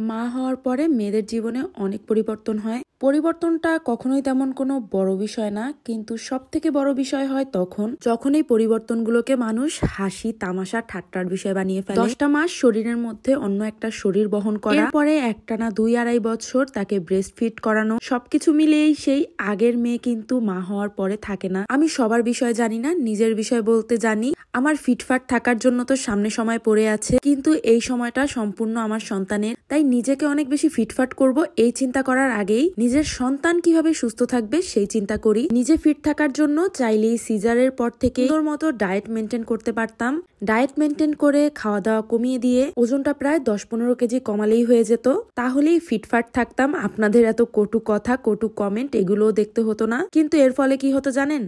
মা হওয়ার পরে মেয়েদের জীবনে অনেক পরিবর্তন হয়। পরিবর্তনটা কখনোই তেমন কোনো বড় বিষয় না, কিন্তু সব থেকে বড় বিষয় হয় যখন এই পরিবর্তনগুলোকে মানুষ হাসি তামাশা ঠাট্টার বিষয় বানিয়ে ফেলে। 10টা মাস শরীরের মধ্যে অন্য একটা শরীর বহন করা, পরে একটানা 2-2.5 বছর তাকে ব্রেস্ট ফিড করানো, সবকিছু মিলিয়েই সেই আগের মেয়ে কিন্তু মা হওয়ার পরে থাকে না। আমি সবার বিষয় জানি না, নিজের বিষয় বলতে জানি। আমার ফিটফাট থাকার জন্য তো সামনে সময় পড়ে আছে, কিন্তু এই সময়টা সম্পূর্ণ আমার সন্তানের। তাই নিজেকে অনেক বেশি ফিটফাট করব এই চিন্তা করার আগেই নিজের সন্তান কিভাবে সুস্থ থাকবে সেই চিন্তা করি। নিজে ফিট থাকার জন্য চাইলেই সিজারের পর থেকে তোর মতো ডায়েট মেনটেন করতে পারতাম। ডায়েট মেনটেন করে খাওয়া দাওয়া কমিয়ে দিয়ে ওজনটা প্রায় 10-15 কেজি কমালেই হয়ে যেত, তাহলেই ফিটফাট থাকতাম। আপনাদের এত কটু কথা, কটু কমেন্ট এগুলোও দেখতে হতো না। কিন্তু এর ফলে কি হতো জানেন?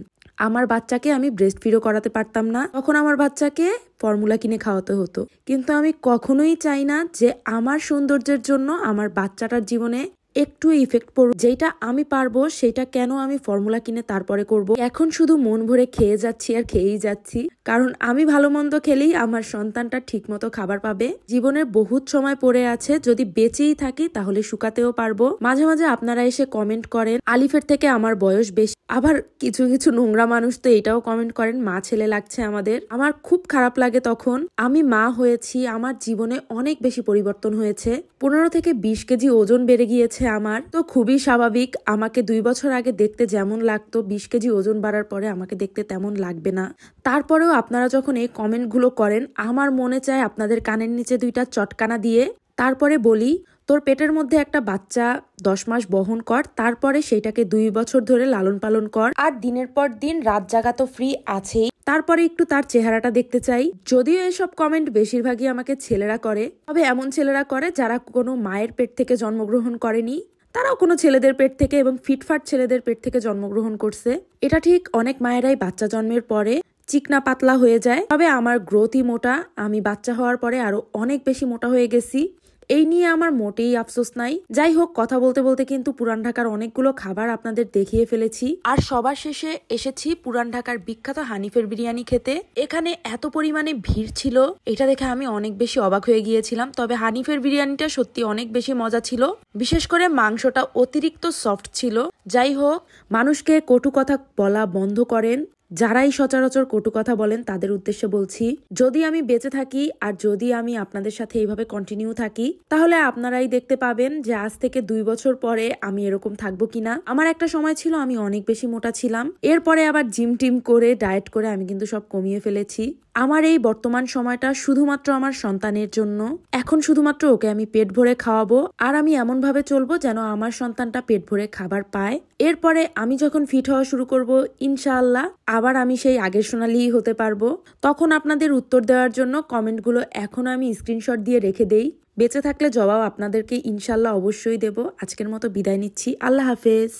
আমার বাচ্চাকে আমি ব্রেস্ট ফিডও করাতে পারতাম না। তখন আমার বাচ্চাকে ফর্মুলা কিনে খাওয়াতে হতো। কিন্তু আমি কখনোই চাই না যে আমার সৌন্দর্যের জন্য আমার বাচ্চাটার জীবনে একটু ইফেক্ট পড়ুক। যেটা আমি পারবো সেটা কেন আমি ফর্মুলা কিনে তারপরে করব? এখন শুধু মন ভরে খেয়ে যাচ্ছি আর খেয়েই যাচ্ছি, কারণ আমি ভালো মন্দ খেলেই আমার সন্তানটা ঠিক মতো খাবার পাবে। জীবনের বহুত সময় পড়ে আছে, যদি বেঁচেই থাকি তাহলে শুকাতেও পারবো। মাঝে মাঝে আপনারা এসে কমেন্ট করেন আলিফের থেকে আমার বয়স বেশি, আবার কিছু কিছু নোংরা মানুষ তো এটাও কমেন্ট করেন মা ছেলে লাগছে আমাদের। আমার খুব খারাপ লাগে তখন। আমি মা হয়েছি, আমার জীবনে অনেক বেশি পরিবর্তন হয়েছে। 15 থেকে 20 কেজি ওজন বেড়ে গিয়েছে আমার, তো খুবই স্বাভাবিক। আমাকে 2 বছর আগে দেখতে যেমন লাগতো, 20 কেজি ওজন বাড়ার পরে আমাকে দেখতে তেমন লাগবে না। তারপরেও আপনারা যখন এই কমেন্টগুলো করেন, আমার মনে চায় আপনাদের কানের নিচে 2টা চটকানা দিয়ে তারপরে বলি, তোর পেটের মধ্যে একটা বাচ্চা 10 মাস বহন কর, তারপরে সেইটাকে 2 বছর ধরে লালন পালন কর, আর দিনের পর দিন রাত জাগা তো ফ্রি আছেই, তারপরে একটু তার চেহারাটা দেখতে চাই। যদিও এসব কমেন্ট বেশিরভাগই আমাকে ছেলেরা করে, তবে এমন ছেলেরা করে যারা কোনো মায়ের পেট থেকে জন্মগ্রহণ করেনি, তারাও কোনো ছেলেদের পেট থেকে এবং ফিটফাট ছেলেদের পেট থেকে জন্মগ্রহণ করছে। এটা ঠিক, অনেক মায়েরাই বাচ্চা জন্মের পরে চিকনা পাতলা হয়ে যায়, তবে আমার গ্রোথই মোটা। আমি বাচ্চা হওয়ার পরে আরো অনেক বেশি মোটা হয়ে গেছি, এই নিয়ে আমার মোটেই আফসোস নাই। যাই হোক, কথা বলতে বলতে কিন্তু পুরান ঢাকার অনেকগুলো খাবার আপনাদের দেখিয়ে ফেলেছি, আর সবার শেষে এসেছি পুরান ঢাকার বিখ্যাত হানিফের বিরিয়ানি খেতে। এখানে এত পরিমাণে ভিড় ছিল, এটা দেখে আমি অনেক বেশি অবাক হয়ে গিয়েছিলাম। তবে হানিফের বিরিয়ানিটা সত্যি অনেক বেশি মজা ছিল, বিশেষ করে মাংসটা অতিরিক্ত সফট ছিল। যাই হোক, মানুষকে কটু কথা বলা বন্ধ করেন। যারাই সচরাচর কটু কথা বলেন তাদের উদ্দেশ্যে বলছি, যদি আমি বেঁচে থাকি আর যদি আমি আপনাদের সাথে এইভাবে কন্টিনিউ থাকি, তাহলে আপনারাই দেখতে পাবেন যে আজ থেকে 2 বছর পরে আমি এরকম থাকবো কিনা। আমার একটা সময় ছিল আমি অনেক বেশি মোটা ছিলাম, এরপরে আবার জিম টিম করে ডায়েট করে আমি কিন্তু সব কমিয়ে ফেলেছি। আমার এই বর্তমান সময়টা শুধুমাত্র আমার সন্তানের জন্য। এখন শুধুমাত্র ওকে আমি পেট ভরে খাওয়াবো, আর আমি এমন ভাবে চলবো যেন আমার সন্তানটা পেট ভরে খাবার পায়। এরপরে আমি যখন ফিট হওয়া শুরু করব, ইনশাআল্লাহ আবার আমি সেই আগের সোনালিই হতে পারবো। তখন আপনাদের উত্তর দেওয়ার জন্য কমেন্টগুলো এখন আমি স্ক্রিনশট দিয়ে রেখে দেই। বেঁচে থাকলে জবাব আপনাদেরকে ইনশাআল্লাহ অবশ্যই দেব। আজকের মতো বিদায় নিচ্ছি, আল্লাহ হাফেজ।